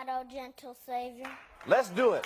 O gentle Savior. Let's do it.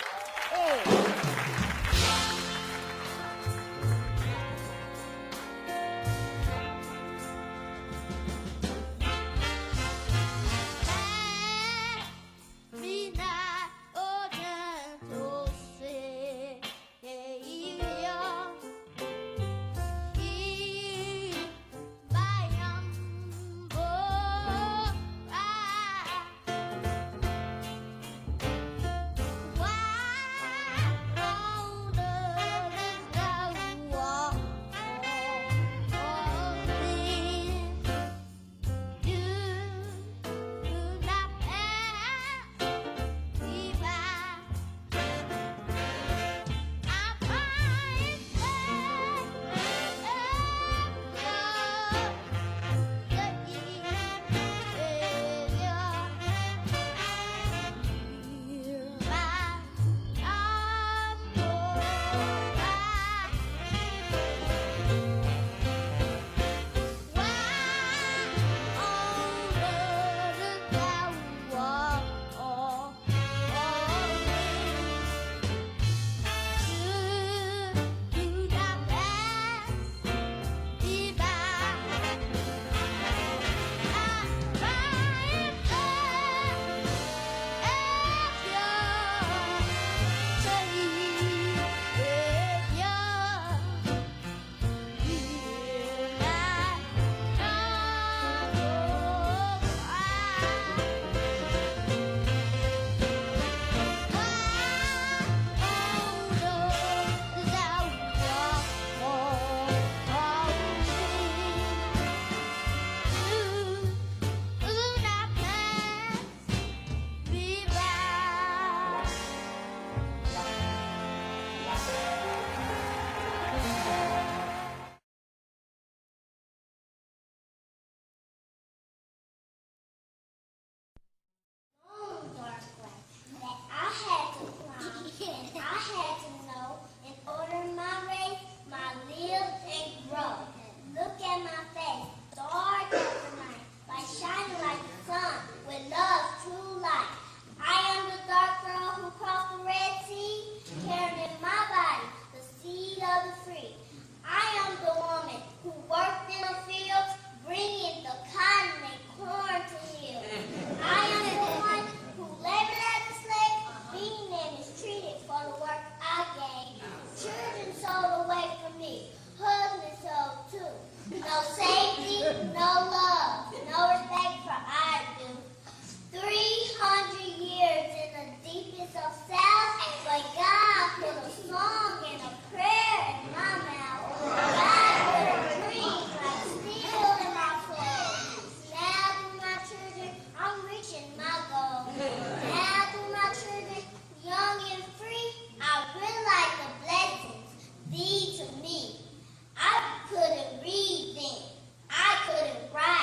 Thee to me. I couldn't read then. I couldn't write.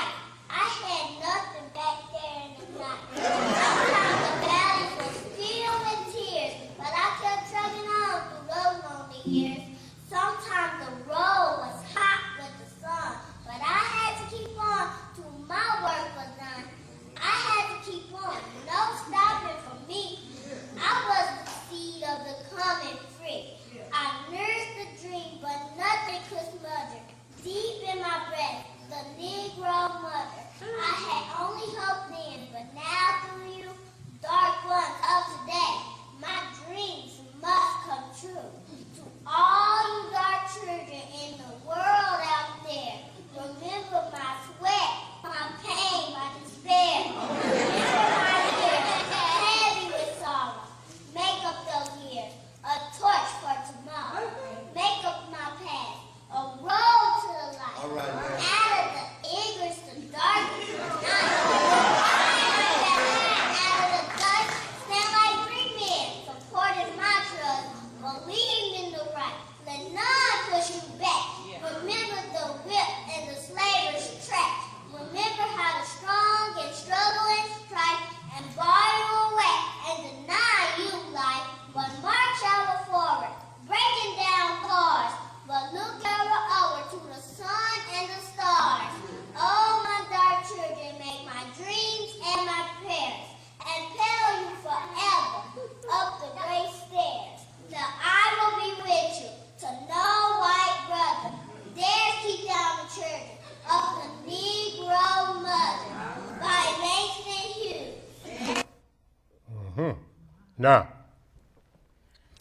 Now,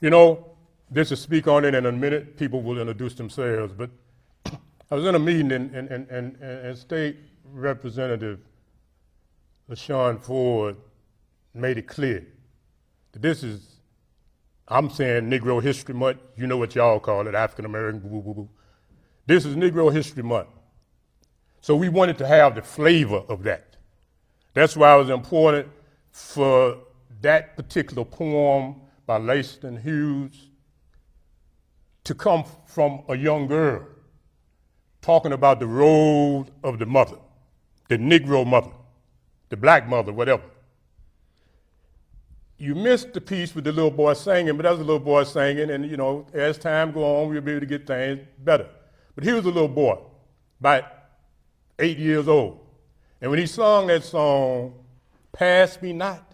you know, this is speak on it in a minute. People will introduce themselves, but I was in a meeting and State Representative LaShawn Ford made it clear that this is, I'm saying Negro History Month, you know what y'all call it, African American, boo, boo, boo. This is Negro History Month. So we wanted to have the flavor of that. That's why it was important for that particular poem by Langston Hughes to come from a young girl talking about the role of the mother, the Negro mother, the black mother, whatever. You missed the piece with the little boy singing, but that was a little boy singing, and you know, as time go on, we'll be able to get things better. But he was a little boy, about 8 years old. And when he sung that song, Pass Me Not,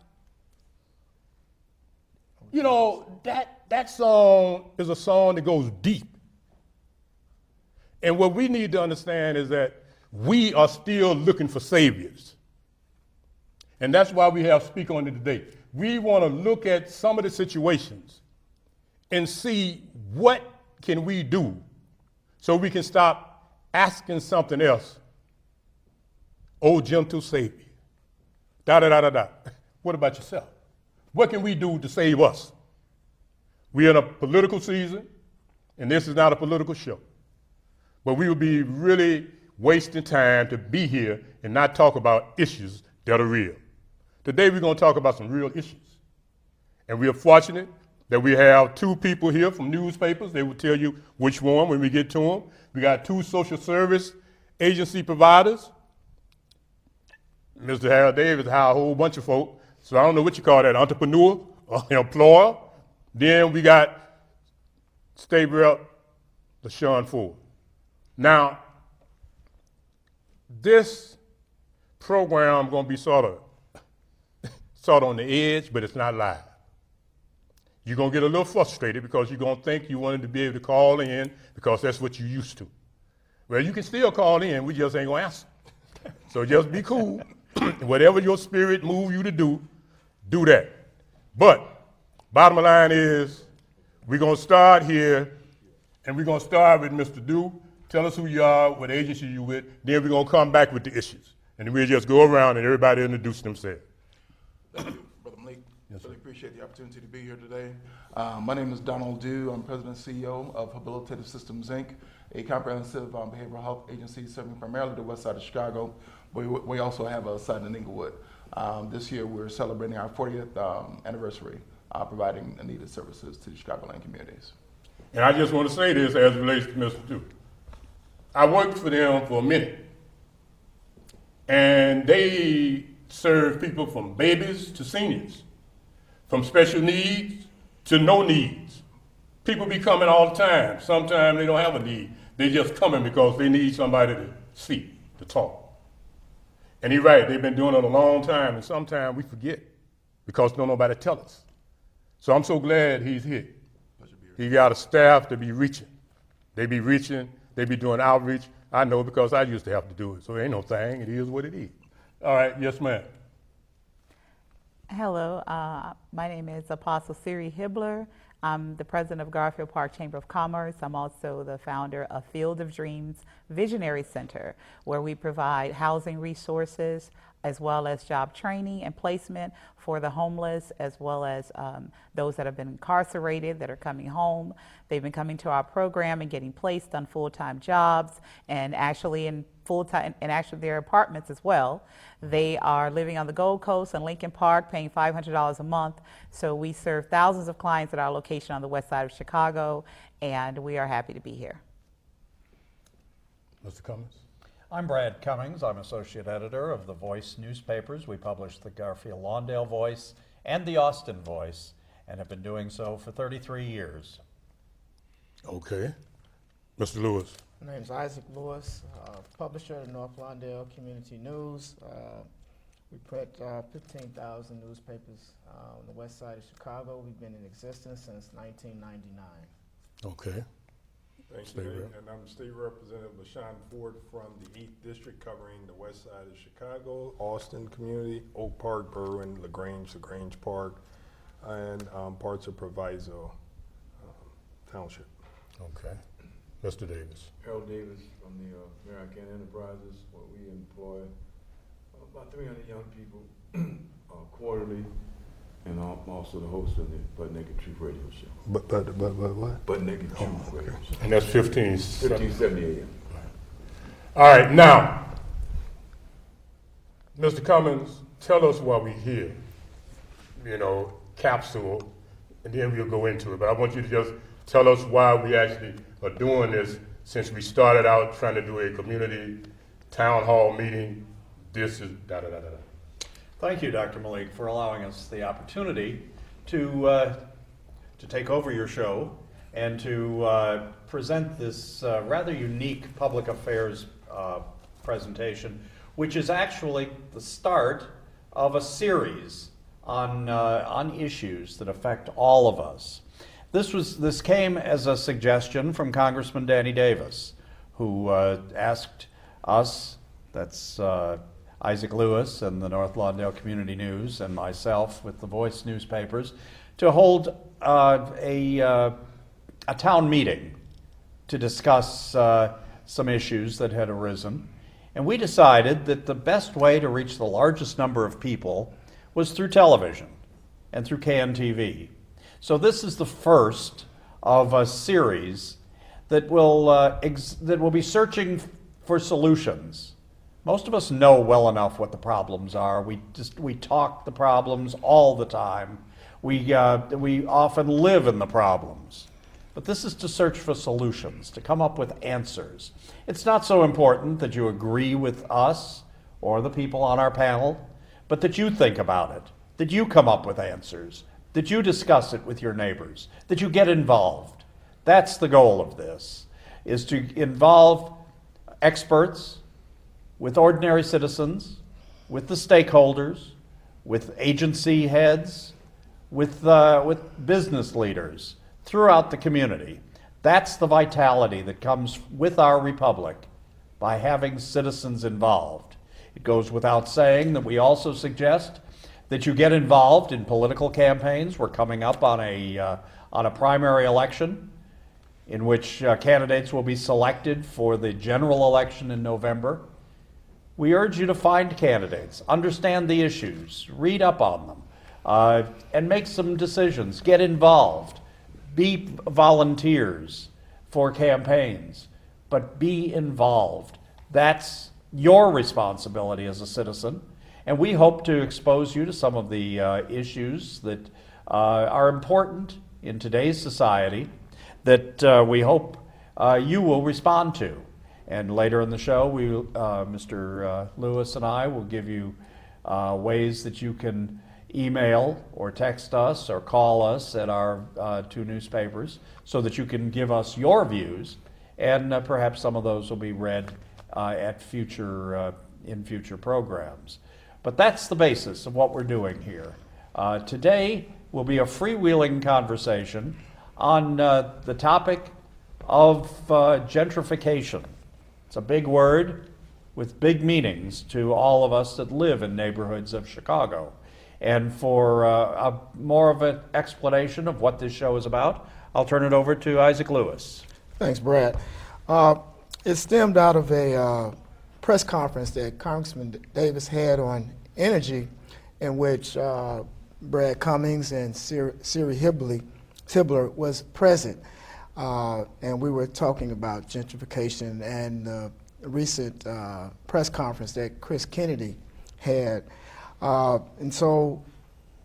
you know, that song is a song that goes deep. And what we need to understand is that we are still looking for saviors. And that's why we have Speak On It today. We want to look at some of the situations and see what can we do so we can stop asking something else. Oh, gentle Savior. Da-da-da-da-da. What about yourself? What can we do to save us? We're in a political season, and this is not a political show. But we would be really wasting time to be here and not talk about issues that are real. Today we're going to talk about some real issues. And we are fortunate that we have two people here from newspapers. They will tell you which one when we get to them. We got two social service agency providers. Mr. Harold Davis hired a whole bunch of folk. So I don't know what you call that, entrepreneur or employer. Then we got State Rep LaShawn Ford. Now, this program going to be sort of on the edge, but it's not live. You're going to get a little frustrated because you're going to think you wanted to be able to call in because that's what you used to. Well, you can still call in, we just ain't going to answer. So just be cool. Whatever your spirit moves you to do that. But bottom line is, we're going to start here, and we're going to start with Mr. Dew. Tell us who you are, what agency you with, then we're going to come back with the issues. And then we'll just go around and everybody introduce themselves. Thank you, Brother MAALIK. Yes, really appreciate the opportunity to be here today. My name is Donald Dew. I'm President and CEO of Habilitative Systems, Inc., a comprehensive behavioral health agency serving primarily the west side of Chicago. We also have a site in Inglewood. This year we're celebrating our 40th anniversary providing needed services to the Chicagoland communities. And I just want to say this as it relates to Mr. Dew. I worked for them for a minute, and they serve people from babies to seniors, from special needs to no needs. People be coming all the time. Sometimes they don't have a need. They just coming because they need somebody to see, to talk. And he's right, they've been doing it a long time, and sometimes we forget because don't nobody tell us. So I'm so glad he's here. He got a staff to be reaching. They be reaching, they be doing outreach. I know because I used to have to do it, so it ain't no thing, it is what it is. All right, yes ma'am. Hello, my name is Apostle Siri Hibbler. I'm the president of Garfield Park Chamber of Commerce. I'm also the founder of Field of Dreams Visionary Center, where we provide housing resources as well as job training and placement for the homeless, as well as those that have been incarcerated that are coming home. They've been coming to our program and getting placed on full-time jobs and actually in full-time, and actually their apartments as well. They are living on the Gold Coast and Lincoln Park, paying $500 a month. So we serve thousands of clients at our location on the west side of Chicago, and we are happy to be here. Mr. Cummings? I'm Brad Cummings. I'm associate editor of the Voice newspapers. We publish the Garfield Lawndale Voice and the Austin Voice, and have been doing so for 33 years. Okay. Mr. Lewis? My name is Isaac Lewis, publisher of North Lawndale Community News. We print 15,000 newspapers on the west side of Chicago. We've been in existence since 1999. Okay. Thank you, and I'm State Representative LaShawn Ford from the 8th District, covering the west side of Chicago, Austin community, Oak Park, Berwyn, LaGrange Park. and parts of Proviso Township. Okay. Mr. Davis. Harold Davis from the American Enterprises, where we employ about 300 young people quarterly, and I'm also the host of the Butt Naked Truth Radio Show. But what? Butt Naked Truth Radio Show. And that's 15. 1570 a.m. All right, now, Mr. Cummings, tell us why we're here. You know, capsule, and then we'll go into it. But I want you to just tell us why we actually are doing this, since we started out trying to do a community town hall meeting. This is da-da-da-da-da. Thank you, Dr. Malik, for allowing us the opportunity to take over your show and to present this rather unique public affairs presentation, which is actually the start of a series on issues that affect all of us. This came as a suggestion from Congressman Danny Davis, who asked us, that's Isaac Lewis and the North Lawndale Community News and myself with the Voice newspapers, to hold a town meeting to discuss some issues that had arisen. And we decided that the best way to reach the largest number of people was through television and through KNTV. So this is the first of a series that will be searching for solutions. Most of us know well enough what the problems are. We talk the problems all the time. We often live in the problems. But this is to search for solutions, to come up with answers. It's not so important that you agree with us or the people on our panel, but that you think about it, that you come up with answers, that you discuss it with your neighbors, that you get involved. That's the goal of this, is to involve experts with ordinary citizens, with the stakeholders, with agency heads, with business leaders throughout the community. That's the vitality that comes with our republic by having citizens involved. It goes without saying that we also suggest that you get involved in political campaigns. We're coming up on a primary election in which candidates will be selected for the general election in November. We urge you to find candidates, understand the issues, read up on them, and make some decisions. Get involved. Be volunteers for campaigns, but be involved. That's your responsibility as a citizen. And we hope to expose you to some of the issues that are important in today's society that we hope you will respond to. And later in the show, Mr. Lewis and I will give you ways that you can email or text us or call us at our two newspapers so that you can give us your views, and perhaps some of those will be read in future programs. But that's the basis of what we're doing here. Today will be a freewheeling conversation on the topic of gentrification. It's a big word with big meanings to all of us that live in neighborhoods of Chicago. And for more of an explanation of what this show is about, I'll turn it over to Isaac Lewis. Thanks, Brad. It stemmed out of a press conference that Congressman Davis had on energy, in which Brad Cummings and Siri Hibbler was present. And we were talking about gentrification and the recent press conference that Chris Kennedy had. And so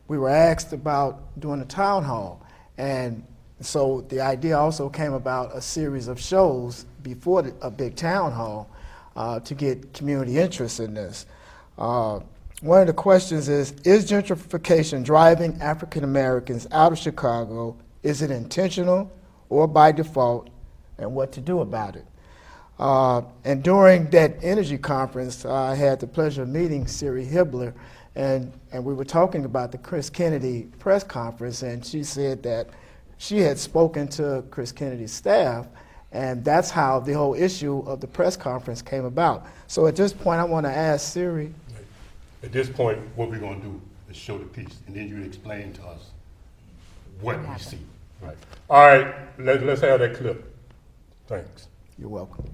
we were asked about doing a town hall. And so the idea also came about a series of shows before a big town hall to get community interest in this. One of the questions is gentrification driving African Americans out of Chicago? Is it intentional or by default, and what to do about it? And during that energy conference, I had the pleasure of meeting Siri Hibbler, and we were talking about the Chris Kennedy press conference, and she said that she had spoken to Chris Kennedy's staff, and that's how the whole issue of the press conference came about. So at this point, I want to ask Siri. At this point, what we're going to do is show the piece, and then you explain to us, what Can we happen. see. Right. All right, let's have that clip. Thanks. You're welcome.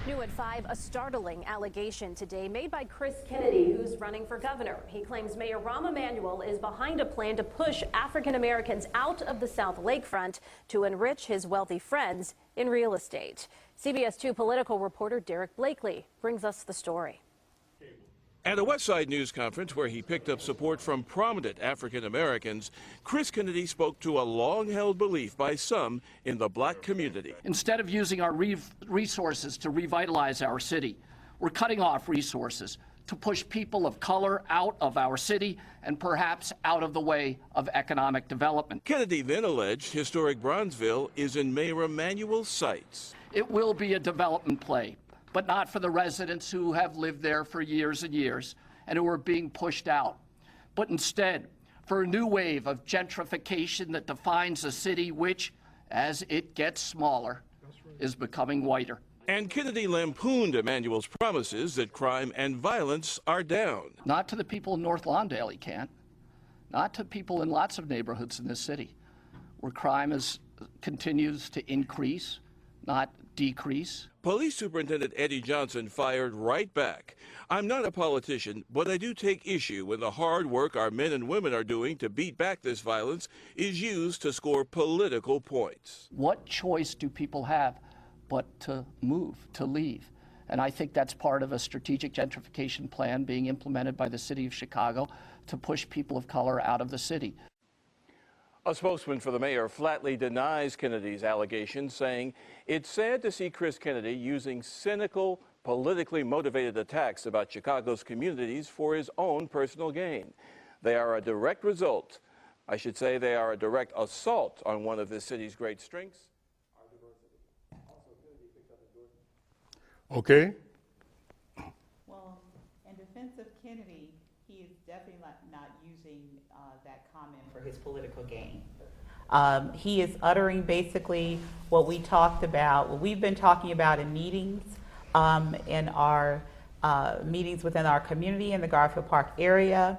New at 5, a startling allegation today made by Chris Kennedy, who's running for governor. He claims Mayor Rahm Emanuel is behind a plan to push African Americans out of the South Lakefront to enrich his wealthy friends in real estate. CBS 2 political reporter Derek Blakely brings us the story. At a Westside News conference where he picked up support from prominent African Americans, Chris Kennedy spoke to a long-held belief by some in the black community. Instead of using our resources to revitalize our city, we're cutting off resources to push people of color out of our city and perhaps out of the way of economic development. Kennedy then alleged historic Bronzeville is in Mayor Emanuel's sights. It will be a development play, but not for the residents who have lived there for years and years and who are being pushed out, but instead for a new wave of gentrification that defines a city which, as it gets smaller, is becoming whiter. And Kennedy lampooned Emanuel's promises that crime and violence are down. Not to the people in North Lawndale, he can't. Not to people in lots of neighborhoods in this city where crime continues to increase, not decrease. Police Superintendent Eddie Johnson fired right back. I'm not a politician, but I do take issue when the hard work our men and women are doing to beat back this violence is used to score political points. What choice do people have but to move, to leave? And I think that's part of a strategic gentrification plan being implemented by the city of Chicago to push people of color out of the city. A spokesman for the mayor flatly denies Kennedy's allegations, saying it's sad to see Chris Kennedy using cynical, politically motivated attacks about Chicago's communities for his own personal gain. They are a direct result, I should say they are a direct assault on one of this city's great strengths, our diversity. Also, Kennedy picked up endorsement. Okay. Well, in defense of Kennedy, he is definitely not using that comment for his political gain. He is uttering basically what we talked about, what we've been talking about in meetings, in our meetings within our community in the Garfield Park area.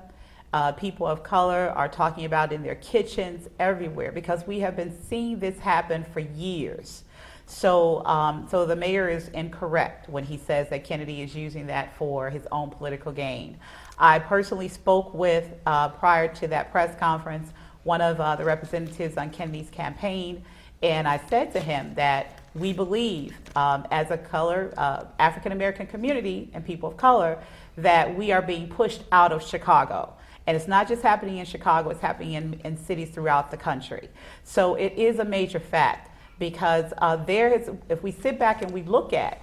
People of color are talking about in their kitchens everywhere because we have been seeing this happen for years. So the mayor is incorrect when he says that Kennedy is using that for his own political gain. I personally spoke with, prior to that press conference, one of the representatives on Kennedy's campaign, and I said to him that we believe, as a color, African American community and people of color, that we are being pushed out of Chicago. And it's not just happening in Chicago, it's happening in cities throughout the country. So it is a major fact because if we sit back and we look at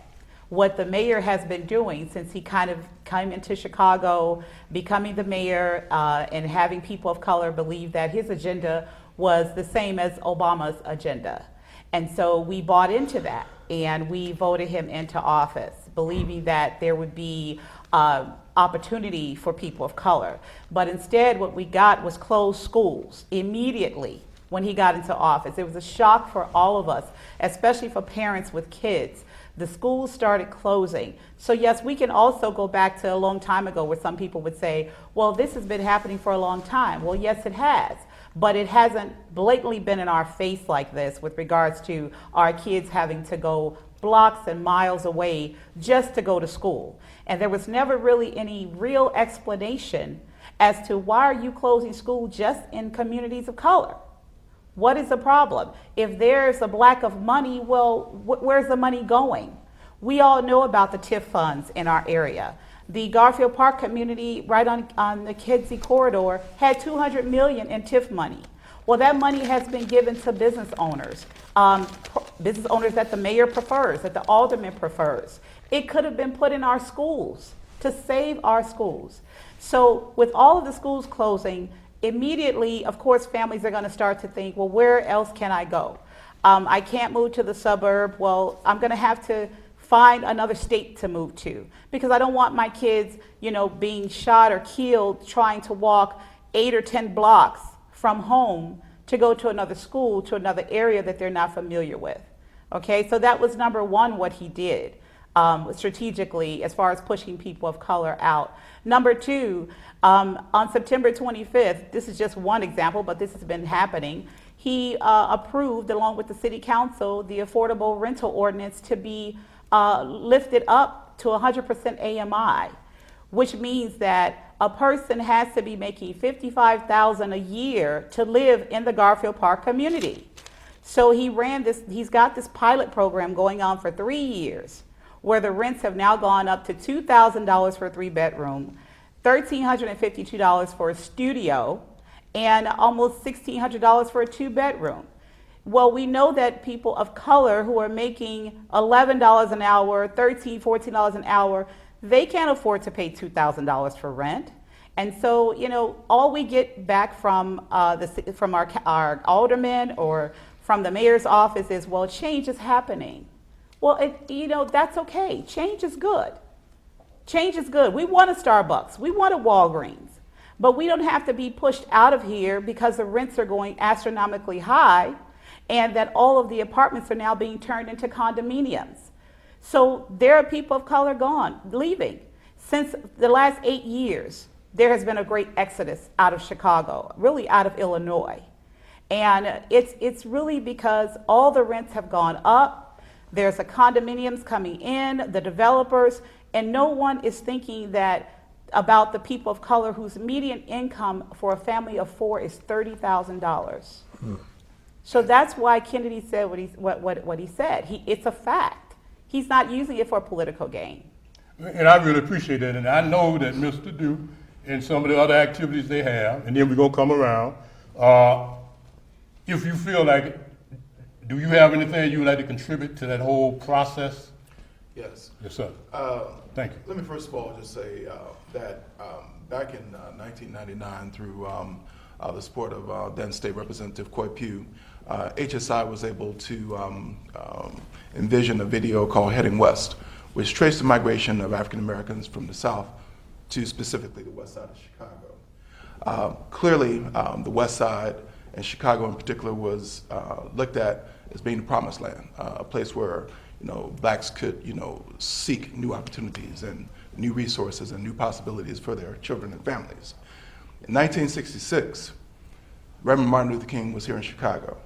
what the mayor has been doing since he kind of came into Chicago, becoming the mayor, and having people of color believe that his agenda was the same as Obama's agenda. And so we bought into that and we voted him into office, believing that there would be opportunity for people of color. But instead what we got was closed schools immediately when he got into office. It was a shock for all of us, especially for parents with kids. The schools started closing. So yes, we can also go back to a long time ago where some people would say, well, this has been happening for a long time. Well, yes, it has. But it hasn't blatantly been in our face like this with regards to our kids having to go blocks and miles away just to go to school. And there was never really any real explanation as to why are you closing school just in communities of color? What is the problem? If there's a lack of money, well, where's the money going? We all know about the TIF funds in our area. The Garfield Park community right on the Kedzie corridor had $200 million in TIF money. Well, that money has been given to business owners that the mayor prefers, that the alderman prefers. It could have been put in our schools to save our schools. So with all of the schools closing, immediately, of course, families are going to start to think, well, where else can I go? I can't move to the suburb. Well, I'm going to have to find another state to move to because I don't want my kids, being shot or killed trying to walk 8 or 10 blocks from home to go to another school, to another area that they're not familiar with. Okay, so that was number one, what he did. strategically as far as pushing people of color out. Number two, on September 25th, this is just one example, but this has been happening. He approved, along with the City Council, the affordable rental ordinance to be lifted up to 100% AMI, which means that a person has to be making $55,000 a year to live in the Garfield Park community. So he's got this pilot program going on for 3 years, where the rents have now gone up to $2,000 for a 3-bedroom, $1,352 for a studio, and almost $1,600 for a 2-bedroom. Well, we know that people of color who are making $11 an hour, $13, $14 an hour, they can't afford to pay $2,000 for rent. And so, you know, all we get back from our aldermen or from the mayor's office is, well, change is happening. Well, you know, that's okay. Change is good. Change is good. We want a Starbucks. We want a Walgreens. But we don't have to be pushed out of here because the rents are going astronomically high and that all of the apartments are now being turned into condominiums. So there are people of color leaving. Since the last 8 years, there has been a great exodus out of Chicago, really out of Illinois. And it's really because all the rents have gone up. There's a condominiums coming in, the developers, and no one is thinking about the people of color whose median income for a family of 4 is $30,000. So that's why Kennedy said what he said. It's a fact. He's not using it for political gain. And I really appreciate that. And I know that Mr. Duke and some of the other activities they have, and then we're going to come around. If you feel like it, do you have anything you would like to contribute to that whole process? Yes. Yes, sir. Thank you. Let me first of all just say that back in 1999, through the support of then State Representative Coy Pugh, HSI was able to envision a video called Heading West, which traced the migration of African Americans from the South to specifically the west side of Chicago. Clearly, the west side, and Chicago in particular, was looked at as being the promised land, a place where blacks could seek new opportunities and new resources and new possibilities for their children and families. In 1966, Reverend Martin Luther King was here in Chicago,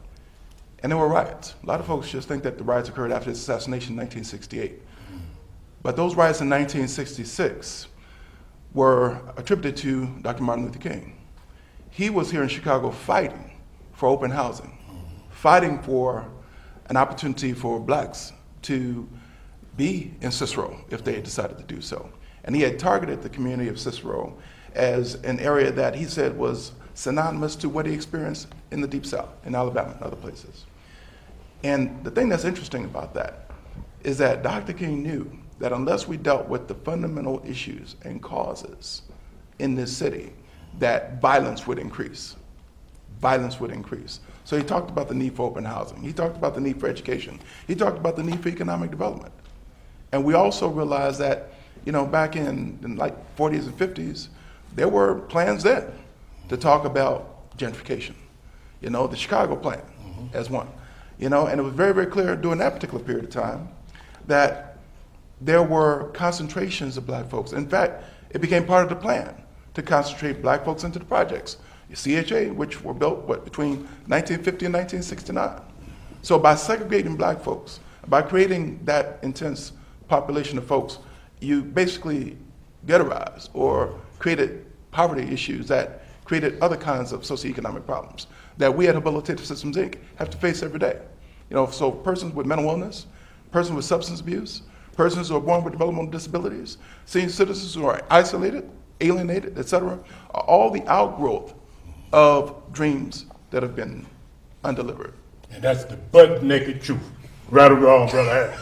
and there were riots. A lot of folks just think that the riots occurred after his assassination in 1968. But those riots in 1966 were attributed to Dr. Martin Luther King. He was here in Chicago fighting for open housing, fighting for an opportunity for blacks to be in Cicero if they had decided to do so. And he had targeted the community of Cicero as an area that he said was synonymous to what he experienced in the Deep South, in Alabama and other places. And the thing that's interesting about that is that Dr. King knew that unless we dealt with the fundamental issues and causes in this city, that violence would increase. Violence would increase. So he talked about the need for open housing. He talked about the need for education. He talked about the need for economic development. And we also realized that, back in like 40s and 50s, there were plans then to talk about gentrification. The Chicago plan as one. And it was very, very clear during that particular period of time that there were concentrations of black folks. In fact, it became part of the plan to concentrate black folks into the projects. CHA, which were built, between 1950 and 1969. So by segregating black folks, by creating that intense population of folks, you basically ghettoized or created poverty issues that created other kinds of socioeconomic problems that we at Habilitative Systems, Inc. have to face every day. So persons with mental illness, persons with substance abuse, persons who are born with developmental disabilities, senior citizens who are isolated, alienated, etc., are all the outgrowth of dreams that have been undelivered. And that's the butt-naked truth. Right or wrong, brother?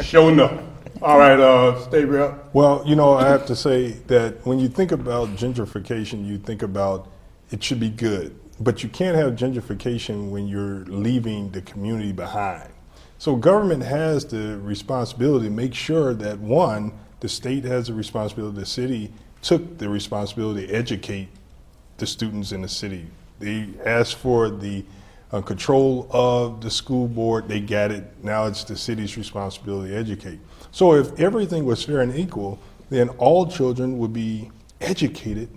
Sure enough. All right, State Rep. Well, I have to say that when you think about gentrification, you think about it should be good. But you can't have gentrification when you're leaving the community behind. So government has the responsibility to make sure that, one, the state has the responsibility, the city took the responsibility to educate the students in the city. They asked for the control of the school board. They got it. Now it's the city's responsibility to educate. So if everything was fair and equal, then all children would be educated.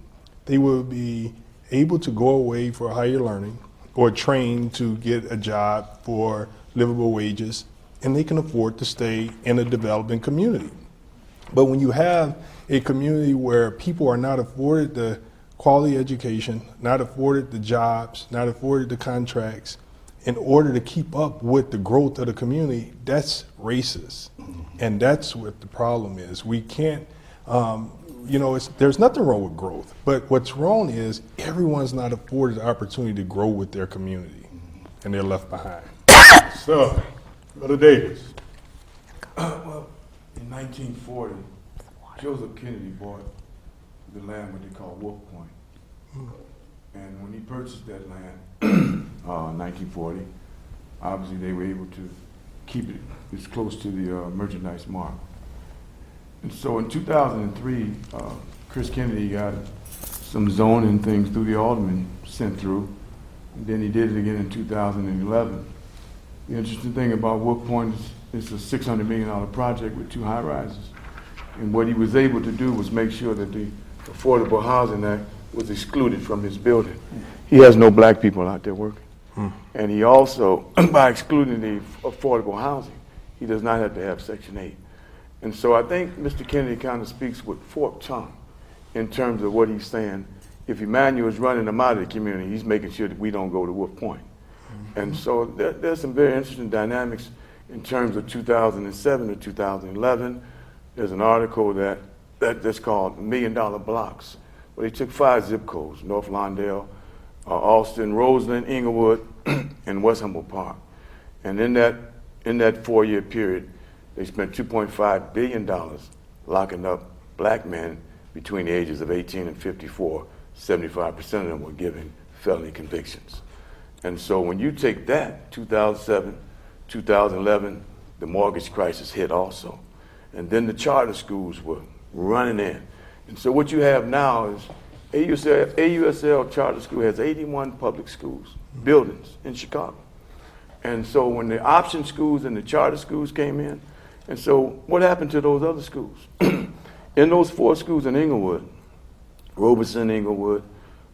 They would be able to go away for higher learning or trained to get a job for livable wages, and they can afford to stay in a developing community. But when you have a community where people are not afforded the quality education, not afforded the jobs, not afforded the contracts, in order to keep up with the growth of the community, that's racist. And that's what the problem is. We can't, there's nothing wrong with growth, but what's wrong is everyone's not afforded the opportunity to grow with their community, and they're left behind. So, Brother Davis. Well, in 1940, Joseph Kennedy bought the land what they call Wolf Point. And when he purchased that land, 1940, obviously they were able to keep it as close to the merchandise mark. And so in 2003, Chris Kennedy got some zoning things through the alderman sent through. And then he did it again in 2011. The interesting thing about Wolf Point is it's a $600 million project with 2 high-rises. And what he was able to do was make sure that the Affordable Housing Act was excluded from his building. He has no black people out there working. And he also, by excluding the affordable housing, he does not have to have Section 8. And so I think Mr. Kennedy kind of speaks with forked tongue in terms of what he's saying. If Emmanuel is running them out of the community, he's making sure that we don't go to Wolf Point. And so there's some very interesting dynamics in terms of 2007 to 2011. There's an article that's called $1 Million Blocks, where they took 5 zip codes: North Lawndale, Alston, Roseland, Inglewood, and West Humboldt Park. And in that 4-year period, they spent $2.5 billion locking up black men between the ages of 18 and 54. 75% of them were given felony convictions. And so when you take that, 2007, 2011, the mortgage crisis hit also. And then the charter schools were running in. And so what you have now is AUSL Charter School has 81 public schools, buildings in Chicago. And so when the option schools and the charter schools came in, and so what happened to those other schools? In those 4 schools in Inglewood, Robeson, Inglewood,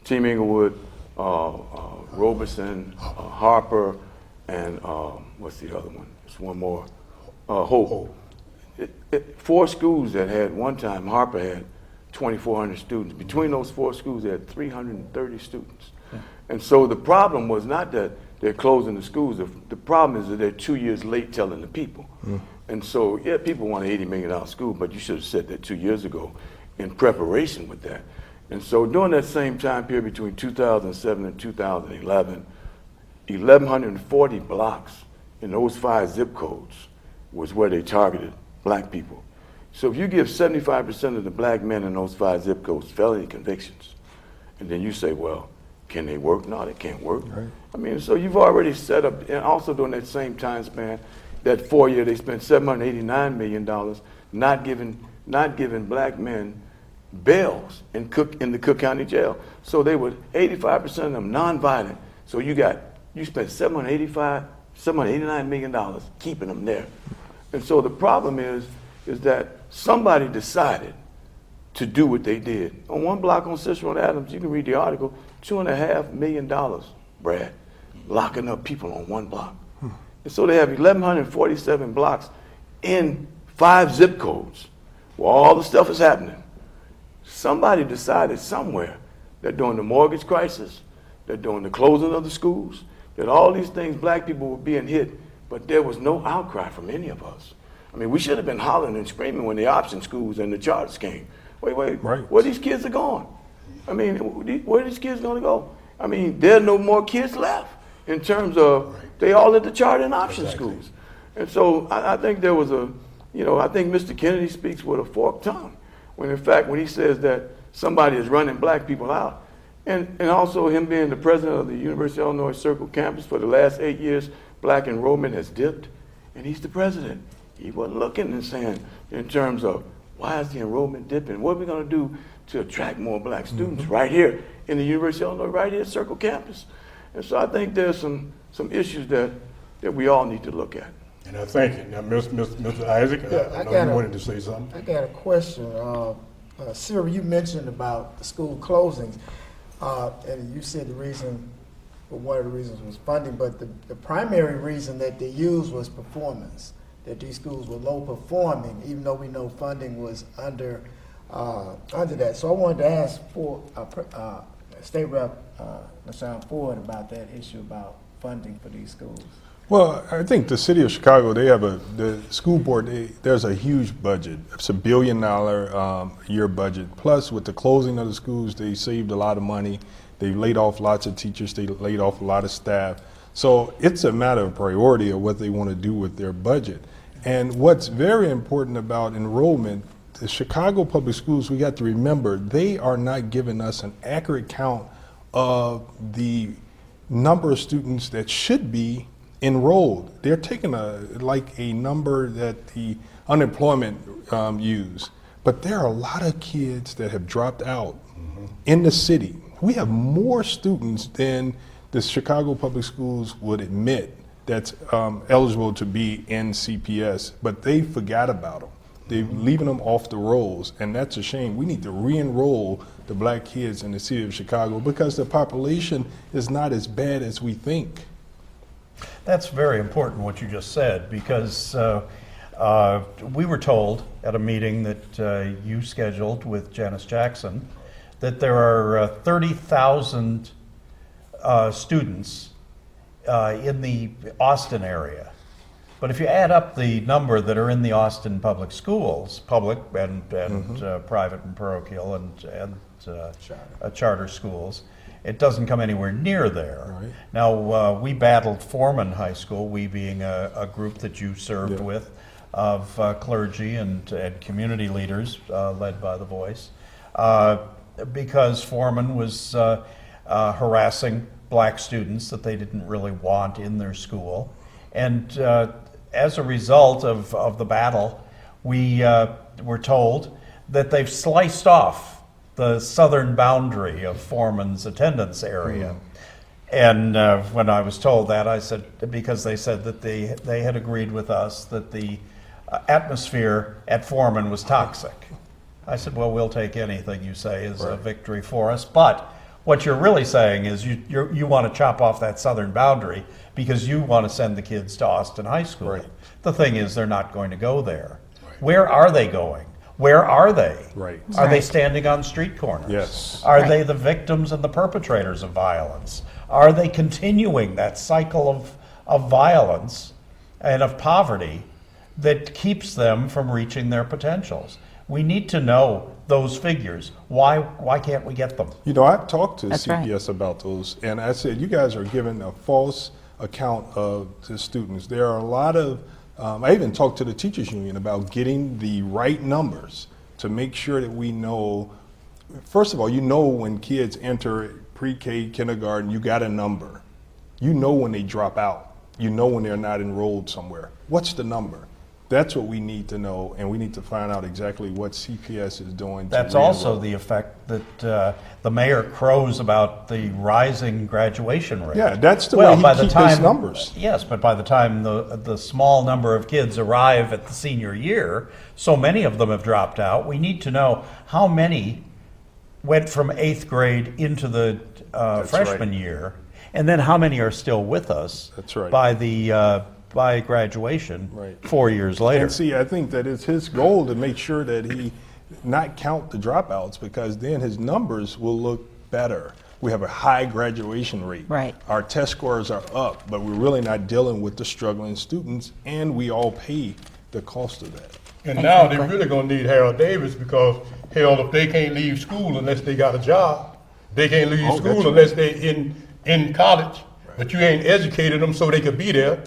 Team Inglewood, Robeson, Harper, and what's the other one? There's one more, Hope. 4 schools that had one time, Harper had 2,400 students. Between those 4 schools, they had 330 students. And so the problem was not that they're closing the schools. The problem is that they're 2 years late telling the people. And so, yeah, people want an $80 million school, but you should have said that 2 years ago in preparation with that. And so during that same time period between 2007 and 2011, 1,140 blocks in those 5 zip codes was where they targeted black people. So if you give 75% of the black men in those 5 zip codes felony convictions, and then you say, well, can they work? No, they can't work. Right. I mean, so you've already set up, and also during that same time span, that 4 year, they spent $789 million not giving black men bails in the Cook County Jail. So they were 85% of them nonviolent. So you spent $789 million keeping them there. And so the problem is that somebody decided to do what they did. On one block on Cicero and Adams, you can read the article, $2.5 million, Brad, locking up people on one block. And so they have 1,147 blocks in 5 zip codes where all the stuff is happening. Somebody decided somewhere that during the mortgage crisis, that during the closing of the schools, that all these things, black people were being hit, but there was no outcry from any of us. I mean, we should have been hollering and screaming when the option schools and the charters came. Wait, right. Where these kids are going? I mean, where are these kids going to go? I mean, there are no more kids left in terms of they all at the charter and option schools. And so I think there was I think Mr. Kennedy speaks with a forked tongue when in fact when he says that somebody is running black people out. And also him being the president of the University of Illinois Circle campus for the last 8 years, black enrollment has dipped, and he's the president. He wasn't looking and saying in terms of why is the enrollment dipping? What are we going to do to attract more black students right here in the University of Illinois, right here at Circle campus? And so I think there's some issues that we all need to look at. And I thank you. Now, Mr. Isaac, I know you wanted to say something. I got a question. Siri, you mentioned about the school closings, and you said one of the reasons was funding, but the primary reason that they used was performance, that these schools were low performing, even though we know funding was under that. So I wanted to ask for State Rep LaShawn Ford about that issue about funding for these schools. Well, I think the city of Chicago, they have the school board, there's a huge budget. It's $1 billion year budget. Plus, with the closing of the schools, they saved a lot of money. They laid off lots of teachers. They laid off a lot of staff. So it's a matter of priority of what they want to do with their budget. And what's very important about enrollment, the Chicago Public Schools, we got to remember, they are not giving us an accurate count of the number of students that should be enrolled. They're taking a number that the unemployment use, but there are a lot of kids that have dropped out in the city. We have more students than the Chicago Public Schools would admit that's eligible to be in CPS, but they forgot about them. They're leaving them off the rolls, and that's a shame. We need to re-enroll the black kids in the city of Chicago because the population is not as bad as we think. That's very important what you just said, because we were told at a meeting that you scheduled with Janice Jackson that there are 30,000 students in the Austin area. But if you add up the number that are in the Austin public schools, public and private and parochial and charter schools, it doesn't come anywhere near there. Right. Now, we battled Foreman High School, we being a group that you served with, of clergy and community leaders led by The Voice, because Foreman was harassing black students that they didn't really want in their school. And as a result of the battle, we were told that they've sliced off the southern boundary of Foreman's attendance area. And when I was told that, I said, because they said that they had agreed with us that the atmosphere at Foreman was toxic. I said, well, we'll take anything you say as a victory for us. But what you're really saying is you want to chop off that southern boundary because you want to send the kids to Austin High School. Right. The thing is, they're not going to go there. Right. Where are they going? Where are they? Right. Are they standing on street corners? Yes. Are they the victims and the perpetrators of violence? Are they continuing that cycle of violence and of poverty that keeps them from reaching their potentials? We need to know those figures. Why can't we get them? You know, I've talked to That's CPS about those, and I said, you guys are giving a false account of the students. There are a lot of, I even talked to the teachers union about getting the right numbers to make sure that we know, first of all, you know when kids enter pre-K, kindergarten, you got a number. You know when they drop out. You know when they're not enrolled somewhere. What's the number? That's what we need to know, and we need to find out exactly what CPS is doing. That's also the effect that the mayor crows about the rising graduation rate. Yeah, that's the way he keeps his numbers. Yes, but by the time the small number of kids arrive at the senior year, so many of them have dropped out. We need to know how many went from 8th grade into the freshman year, and then how many are still with us. That's right. By graduation, 4 years later. And see, I think that it's his goal to make sure that he not count the dropouts, because then his numbers will look better. We have a high graduation rate. Right. Our test scores are up, but we're really not dealing with the struggling students, and we all pay the cost of that. And now they're really gonna need Harold Davis, because hell, if they can't leave school unless they got a job, they can't leave school unless they're in college, but you ain't educated them so they could be there.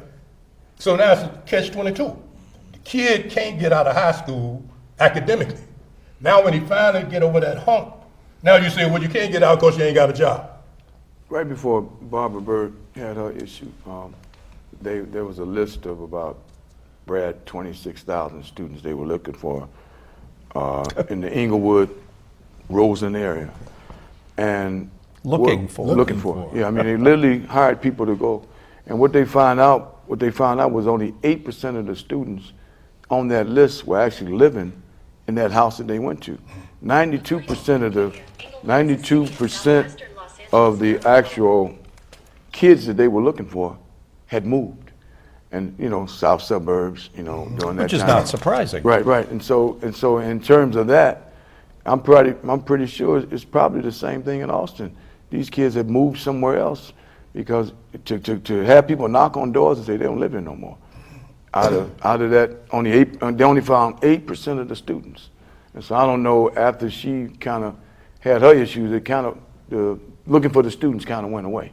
So now it's a catch-22. The kid can't get out of high school academically. Now when he finally get over that hump, now you say, well, you can't get out because you ain't got a job. Right before Barbara Bird had her issue, there was a list of about, Brad, 26,000 students they were looking for in the Inglewood, Rosen area. And Looking for. Looking for. Yeah, I mean, they literally hired people to go. And what they found out was only 8% of the students on that list were actually living in that house that they went to. 92% of the actual kids that they were looking for had moved. And, south suburbs, during that time. Which is not surprising. Right. And so in terms of that, I'm pretty sure it's probably the same thing in Austin. These kids have moved somewhere else because to have people knock on doors and say they don't live here no more. Out of that, they only found 8% of the students. And so I don't know, after she kind of had her issues, it kind of, looking for the students kind of went away.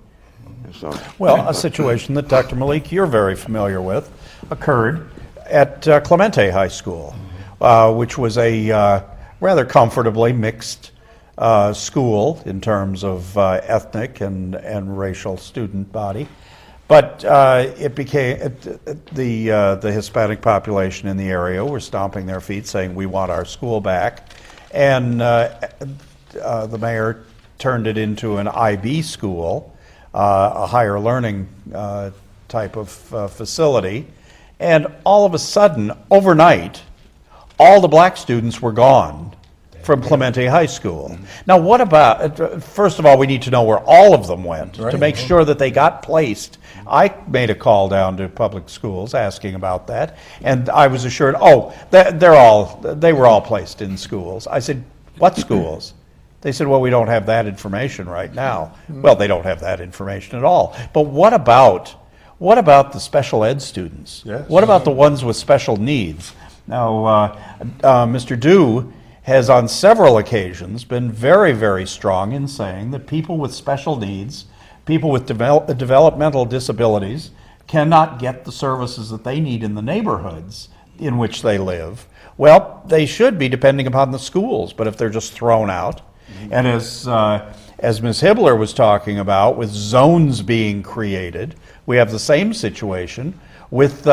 And so, Well, a situation that Dr. Malik, you're very familiar with, occurred at Clemente High School, which was a rather comfortably mixed school in terms of ethnic and racial student body. But it became the Hispanic population in the area were stomping their feet, saying, "We want our school back," and the mayor turned it into an IB school, a higher learning type of facility, and all of a sudden, overnight, all the black students were gone from Clemente High School. Now, what about, first of all, we need to know where all of them went to make sure that they got placed. I made a call down to public schools asking about that, and I was assured, they were all placed in schools. I said, what schools? They said, well, we don't have that information right now. Well, they don't have that information at all. But what about the special ed students? Yes. What about the ones with special needs? Now, Mr. Dew has on several occasions been very, very strong in saying that people with special needs, people with developmental disabilities, cannot get the services that they need in the neighborhoods in which they live. Well, they should be, depending upon the schools, but if they're just thrown out, and as Ms. Hibbler was talking about, with zones being created, we have the same situation with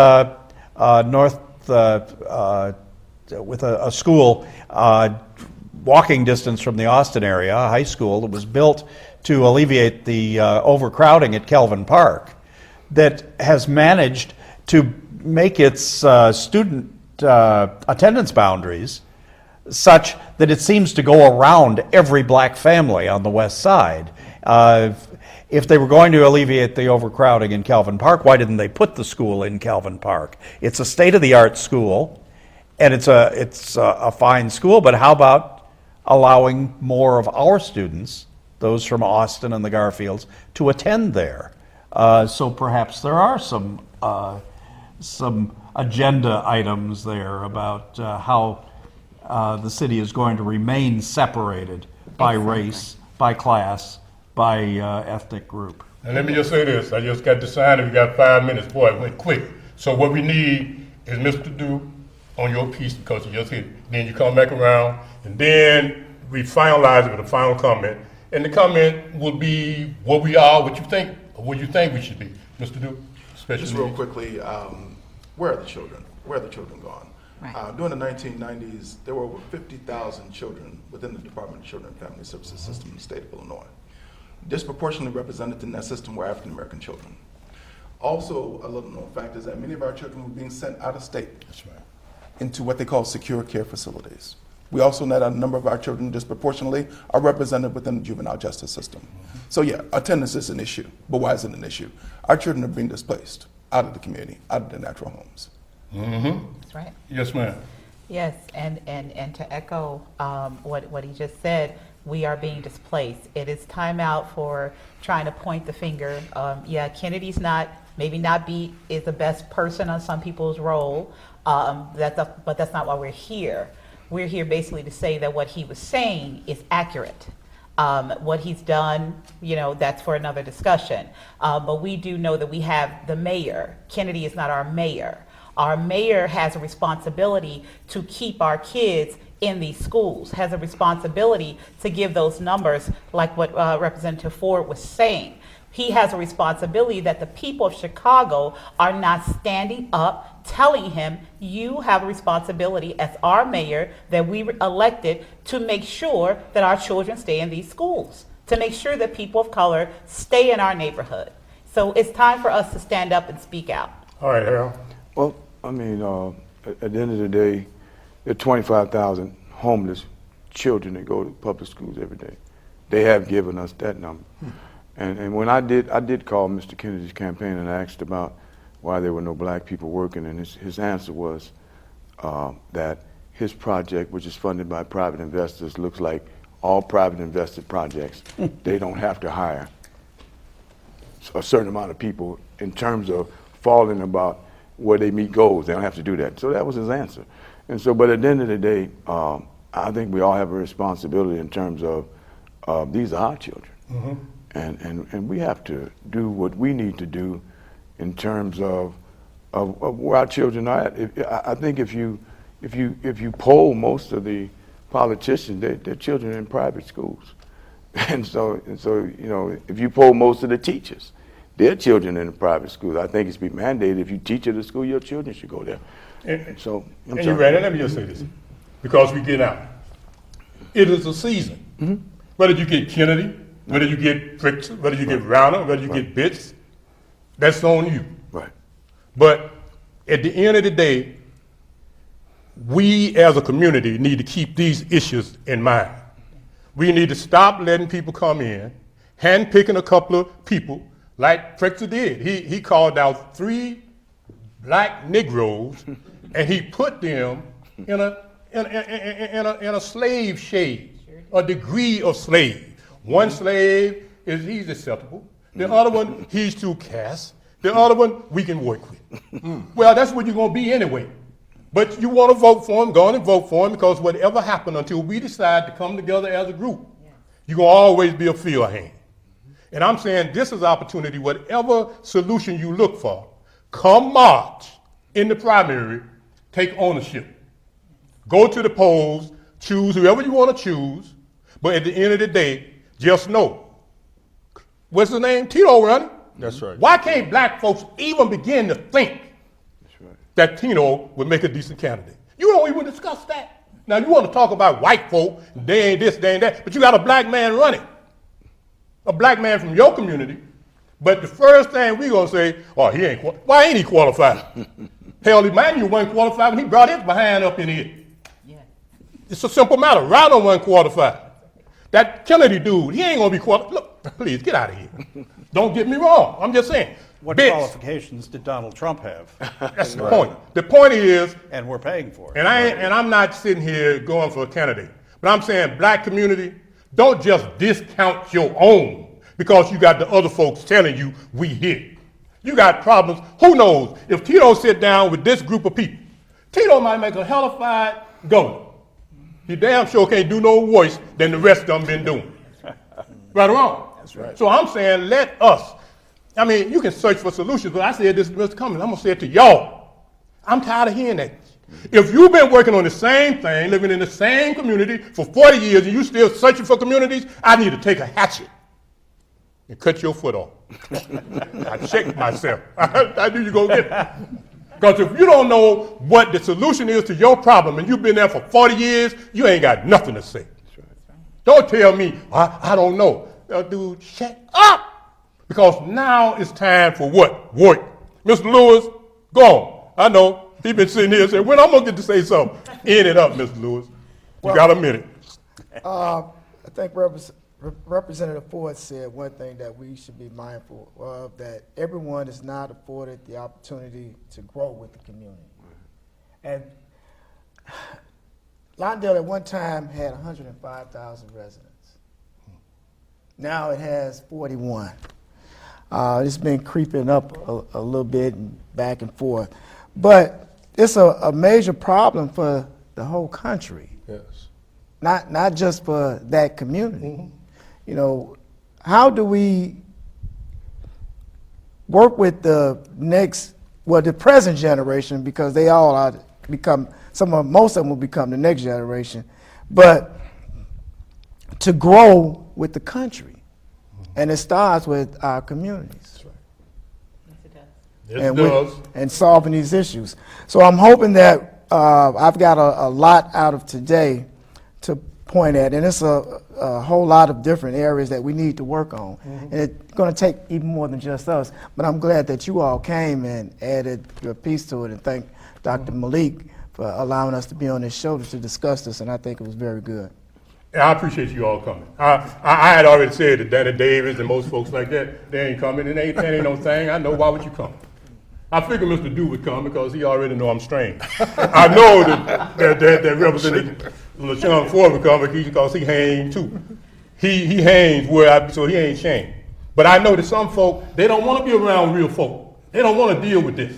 with a school walking distance from the Austin area, a high school that was built to alleviate the overcrowding at Kelvin Park, that has managed to make its student attendance boundaries such that it seems to go around every black family on the west side. If they were going to alleviate the overcrowding in Kelvin Park, why didn't they put the school in Kelvin Park? It's a state-of-the-art school, and it's a fine school, but how about allowing more of our students, those from Austin and the Garfields, to attend there? So perhaps there are some agenda items there about how the city is going to remain separated by race, by class, by ethnic group. And let me just say this, I just got the sign and we got 5 minutes, boy, it went quick. So what we need is Mr. Duke on your piece, because you just hit it. Then you come back around, and then we finalize it with a final comment. And the comment will be what we are, what you think, or what you think we should be. Mr. Duke, especially. Just real quickly, where are the children? Where are the children gone? Right. During the 1990s, there were over 50,000 children within the Department of Children and Family Services system in the state of Illinois. Disproportionately represented in that system were African American children. Also, a little known fact is that many of our children were being sent out of state. That's right. Into what they call secure care facilities. We also know that a number of our children disproportionately are represented within the juvenile justice system. So yeah, attendance is an issue, but why is it an issue? Our children are being displaced out of the community, out of their natural homes. That's right. Yes, ma'am. Yes, and to echo what he just said, we are being displaced. It is time out for trying to point the finger. Yeah, Kennedy's is the best person on some people's role, but that's not why we're here. We're here basically to say that what he was saying is accurate. What he's done, that's for another discussion. But we do know that we have the mayor. Kennedy is not our mayor. Our mayor has a responsibility to keep our kids in these schools, has a responsibility to give those numbers like what Representative Ford was saying. He has a responsibility that the people of Chicago are not standing up telling him, you have a responsibility as our mayor that we elected to make sure that our children stay in these schools, to make sure that people of color stay in our neighborhood. So it's time for us to stand up and speak out. All right, Harold. Well, I mean, at the end of the day, there are 25,000 homeless children that go to public schools every day. They have given us that number. And when I did call Mr. Kennedy's campaign and asked about why there were no black people working, and his answer was that his project, which is funded by private investors, looks like all private invested projects. They don't have to hire a certain amount of people in terms of falling about where they meet goals. They don't have to do that. So that was his answer. And so, but at the end of the day, I think we all have a responsibility in terms of these are our children. Mm-hmm. And we have to do what we need to do in terms of where our children are at. I think if you poll most of the politicians, their children are in private schools. And so you know, if you poll most of the teachers, their children in the private schools. I think it's be mandated if you teach at a school, your children should go there. And I'm you sorry. ready? Let me just say this, because we get out. It is a season. Mm-hmm. Whether you get Kennedy, whether you get Pritzker, whether you get Rauner, whether you get Bitts, that's on you. Right. But at the end of the day, we as a community need to keep these issues in mind. We need to stop letting people come in, handpicking a couple of people like Pritzker did. He called out 3 black Negroes and he put them in a slave shade, a degree of slave. One slave he's acceptable. The other one, he's too caste. The other one, we can work with. Well, that's what you're going to be anyway. But you want to vote for him, go on and vote for him, because whatever happened until we decide to come together as a group, you're going to always be a field hand. And I'm saying this is opportunity, whatever solution you look for, come March in the primary, take ownership. Go to the polls, choose whoever you want to choose, but at the end of the day, just know, what's his name? Tito running. That's right. Why can't black folks even begin to think that Tino would make a decent candidate? You don't even discuss that. Now you want to talk about white folk, they ain't this, they ain't that, but you got a black man running. A black man from your community, but the first thing we gonna say, oh, he ain't, why ain't he qualified? Hell, Emmanuel wasn't qualified when he brought his behind up in here. Yeah. It's a simple matter. Rauner wasn't qualified. That Kennedy dude, he ain't gonna be qualified. Look, please, get out of here. Don't get me wrong, I'm just saying. What Bitch, qualifications did Donald Trump have? that's the point. The point is, And we're paying for it. and I'm not sitting here going for a candidate, but I'm saying black community, don't just discount your own because you got the other folks telling you we here. You got problems. Who knows? If Tito sit down with this group of people, Tito might make a hellified governor. He damn sure can't do no worse than the rest of them been doing. Right or wrong? That's right. So I'm saying let us. I mean, you can search for solutions, but I said this to Mr. Cummings. I'm going to say it to y'all. I'm tired of hearing that. If you've been working on the same thing, living in the same community for 40 years, and you still searching for communities, I need to take a hatchet and cut your foot off. I checked myself. I knew you going to get it. Because if you don't know what the solution is to your problem, and you've been there for 40 years, you ain't got nothing to say. Don't tell me, I don't know. Dude, shut up. Because now it's time for what? Work. Mr. Lewis, go on. I know. He been sitting here saying, when I'm going to get to say something? End it up, Mr. Lewis. You got a minute. I think Representative Ford said one thing that we should be mindful of, that everyone is not afforded the opportunity to grow with the community. And Lawndale at one time had 105,000 residents. Now it has 41. It's been creeping up a little bit and back and forth. But it's a major problem for the whole country. Yes. Not just for that community. Mm-hmm. You know, how do we work with the the present generation, because they all are most of them will become the next generation, but to grow with the country. And it starts with our communities. It does. And solving these issues. So I'm hoping that I've got a lot out of today to point at, and it's a whole lot of different areas that we need to work on. And it's going to take even more than just us. But I'm glad that you all came and added your piece to it, and thank Dr. Malik for allowing us to be on this show to discuss this, and I think it was very good. Yeah, I appreciate you all coming. I had already said that Danny Davis and most folks like that, they ain't coming, and that ain't no thing. I know, why would you come? I figured Mr. Dew would come because he already know I'm strange. I know that Representative LaShawn Ford would come because he hangs too. He hangs so he ain't shamed. But I know that some folk, they don't want to be around real folk. They don't want to deal with this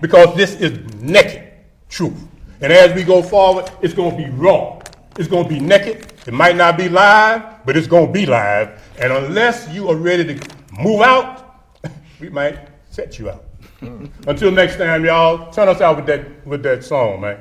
because this is naked truth. And as we go forward, it's going to be raw. It's going to be naked. It might not be live, but it's going to be live. And unless you are ready to move out, we might set you out. Until next time, y'all, turn us out with that song, man.